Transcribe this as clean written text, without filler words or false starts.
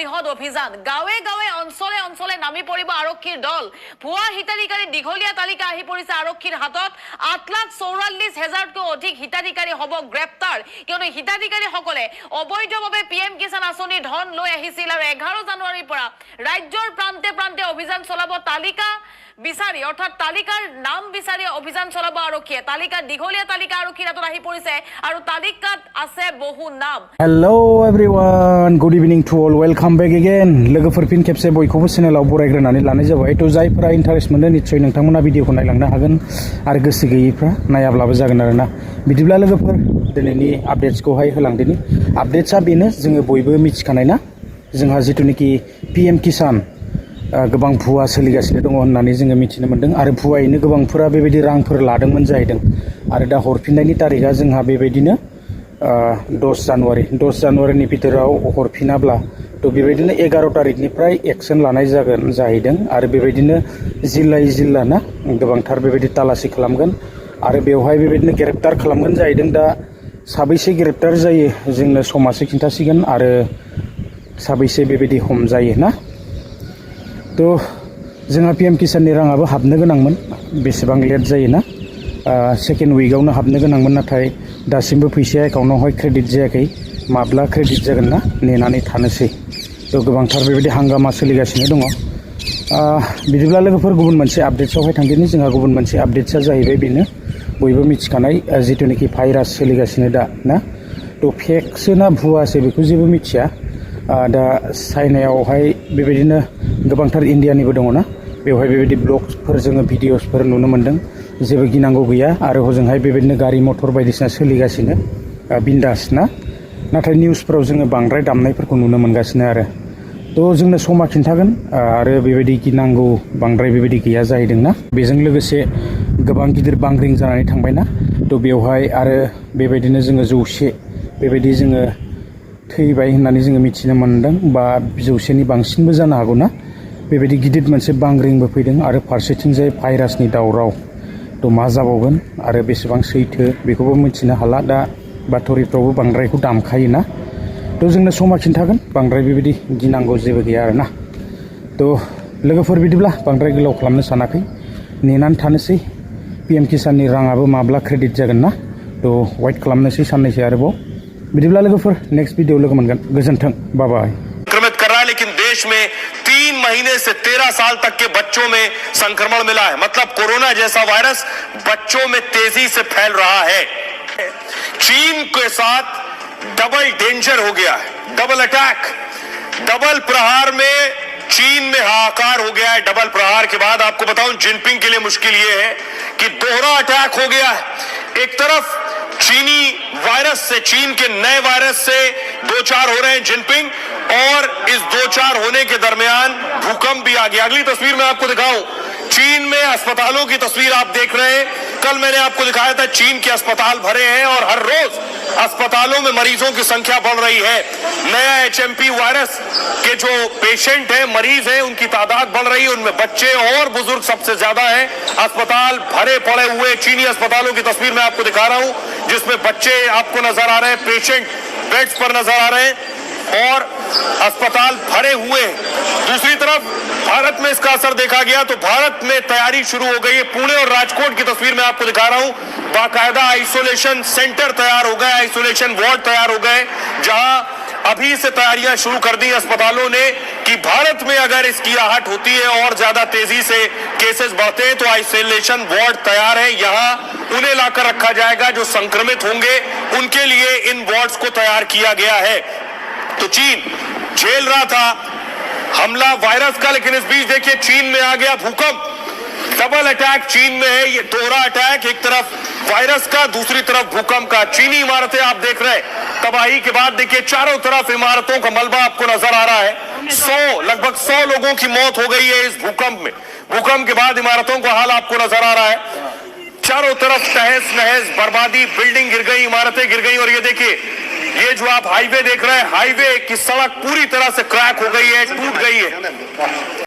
বৃহৎ অভিযান গাঁৱে গাঁৱে অঞ্চলে অঞ্চলে নামি পৰিব আৰক্ষীৰ দল ভুৱা হিতাধিকাৰী দীঘলীয়া তালিকা আহি পৰিছে আৰক্ষীৰ হাতত 8,44,000তকৈ অধিক হিতাধিকাৰী হ'ব গ্ৰেপ্তাৰ কিয়নো হিতাধিকাৰীসকলে অবৈধভাৱে পিএম কিষাণ আঁচনিৰ ধন লৈ আহিছিল আৰু 11 জানুৱাৰীৰ পৰা ৰাজ্যৰ প্ৰান্তে প্ৰান্তে অভিযান চলাব তালিকা বিচাৰি অৰ্থাৎ তালিকাৰ নাম বিচাৰি অভিযান চলাব আৰক্ষীয়ে তালিকা দীঘলীয়া তালিকা আৰক্ষীৰ হাতত আহি পৰিছে আৰু তালিকাত আছে বহু নাম। Hello everyone good evening to all welcome back again लोगोफोर फिन खेबसे बयखौबो चेनेलाव बरायग्रोनानै लानाय जाबाय तो जायफोरा इन्टारेस्ट मोनो निश्चय नोंथांमोना भिडिअखौ नायलांनो हागोन आरो गोसो गैयैफ्रा नायाब्लाबो जागोन आरोना बिदिब्ला लोगोफोर दिनैनि आपडेट्सखौहाय होलांदिनि आपडेट्सआ बेनो जोङो बयबो मिथिखानाय ना जोंहा जितुनिखि पीएम किसान गोबां भुवा सोलिगासिनो दङ होननानै जोङो मिथिनो मोन्दों आरो भुवायैनो गोबांफोरा बेबायदि रांफोर लादोंमोन जाहैदों आरो दा हरफिननायनि तारिखआ जोंहा बेबायदिनो 10 जानुवारिनि भितराव हरफिनाब्ला तो बेबायदिनो 11 तारिखनिफ्राय एक्सन लानाय जागोन जाहैदों आरो बेबायदिनो जिल्लायै जिल्ला ना गोबांथार बेबायदि तालासि खालामगोन आरो बेवहाय बेबायदिनो ग्रेप्टार खालामगोन जाहैदों दा साबैसे ग्रेप्टार जायो जोंनो समासो खिन्थासिगोन आरो साबैसे बेबायदि हमजायो ना तो जोंहा पीएम किसाननि राङाबो हाबनो गोनांमोन बेसेबां लेट जायोना सेकेन्ड उइकआवनो हाबनो गोनांमोन नाथाय दासिमबो फैसाया एकाउन्टावहाय क्रेडिट जायाखै माब्ला क्रेडिट जागोन ना नेनानै थानोसै तो गोबांथार बेबायदि हांगामा सोलिगासिनो दङ बिदिब्ला लोगोफोर गुबुन मोनसे आपडेट्सआवहाय थांदिनि जोंहा गुबुन मोनसे आपडेट्सआ जाहैबाय बेनो बयबो मिथिखानाय जितुनिखि भाइरास सोलिगासिनो दा ना तो फेकसो ना भुवासो बेखौ जेबो मिथिया दा चाइनायावहाय बेबायदिनो गोबांथार इन्डियानिबो दङ ना बेवहाय बेबायदि ब्लग्सफोर जोङो भिडिअसफोर नुनो मोन्दों जेबो गिनांगौ गैया आरो हजोंहाय बेबायदिनो गारि मटर बायदिसिना सोलिगासिनो बिन्दास ना नाथाय निउसफोराव जोङो बांद्राय दामनायफोरखौ नुनो मोनगासिनो आरो तो जोंनो समा खिन्थागोन आरो बेबायदि गिनांगौ बांद्राय बेबायदि गैया जाहैदों ना बेजों लोगोसे गोबां गिदिर बांग्रिं जानानै थांबायना तो बेवहाय आरो बेबायदिनो जोङो 100 बेबायदि जोङो थैबाय होननानै जोङो मिथिनो मोन्दों बा 100नि बांसिनबो जानो हागौ ना बेबायदि गिदिर मोनसे बांग्रिंबो फैदों आरो फारसेथिंजाय भाइरासनि दावराव तो मा जाबावगोन आरो बेसेबां सैथो बेखौबो मिथिनो हाला दा बाथरिफ्रावबो बांद्रायखौ दामखायोना तो जोंनो समा खिन्थागोन बांद्राय बेबायदि गिनांगौ जेबो गैया आरोना तो लोगोफोर बिदिब्ला बांद्राय गोलाव खालामनो सानाखै नेनानै थानोसै पीएम किसाननि राङाबो माब्ला क्रेडिट जागोन ना तो वेट खालामनोसै साननैसो आरोबाव बिदिब्ला लोगोफोर नेक्स्ट भिडिअ लोगो मोनगोन गोजोन्थों बाय बाय संक्रमित कर रहा है लेकिन देश में 3 महीने से 13 साल तक के बच्चों में संक्रमण मिला है मतलब कोरोना जैसा वायरस बच्चों में तेजी से फैल रहा है। चीन के साथ डबल डेंजर हो गया है डबल अटैक डबल प्रहार में चीन में हाहाकार हो गया है। डबल प्रहार के बाद आपको बताऊं जिनपिंग के लिए मुश्किल ये है कि दोहरा अटैक हो गया है। एक तरफ चीनी वायरस से चीन के नए वायरस से 2-4 हो रहे हैं जिनपिंग और इस 2-4 होने के दरमियान भूकंप भी आ गया। अगली तस्वीर मैं आपको दिखाऊं चीन में अस्पतालों की तस्वीर आप देख रहे हैं। कल मैंने आपको दिखाया था चीन के अस्पताल भरे हैं और हर रोज अस्पतालों में मरीजों की संख्या बढ़ रही है। नया एचएमपी वायरस के जो पेशेंट हैं मरीज हैं उनकी तादाद बढ़ रही है उनमें बच्चे और बुजुर्ग सबसे ज्यादा हैं। अस्पताल भरे पड़े हुए चीनी अस्पतालों की तस्वीर मैं आपको दिखा रहा हूं जिसमें बच्चे आपको नजर आ रहे हैं पेशेंट बेड्स पर नजर आ रहे हैं और अस्पताल भरे हुए हैं। दूसरी तरफ भारत में इसका असर देखा गया तो भारत में तैयारी शुरू हो गई है। पुणे और राजकोट की तस्वीर मैं आपको दिखा रहा हूं बाकायदा आइसोलेशन सेंटर तैयार हो गए आइसोलेशन वार्ड तैयार हो गए जहां अभी से तैयारियां शुरू कर दी अस्पतालों ने कि भारत में अगर इसकी आहट होती है और ज्यादा तेजी से केसेस बढ़ते हैं तो आइसोलेशन वार्ड तैयार है। यहां उन्हें लाकर रखा जाएगा जो संक्रमित होंगे उनके लिए इन वार्ड्स को तैयार किया गया है। तो चीन झेल रहा था हमला वायरस का लेकिन इस बीच देखिए चीन में आ गया भूकंप डबल अटैक चीन में है ये दोहरा अटैक एक तरफ वायरस का दूसरी तरफ भूकंप का। चीनी इमारतें आप देख रहे हैं तबाही के बाद देखिए चारों तरफ इमारतों का मलबा आपको नजर आ रहा है। लगभग 100 लोगों की मौत हो गई है इस भूकंप में। भूकंप के बाद इमारतों का हाल आपको नजर आ रहा है चारों तरफ तहस नहस बर्बादी बिल्डिंग गिर गई इमारतें गिर गई और ये देखिए ये जो आप हाईवे देख रहे हैं हाईवे की सड़क पूरी तरह से क्रैक हो गई है टूट गई है।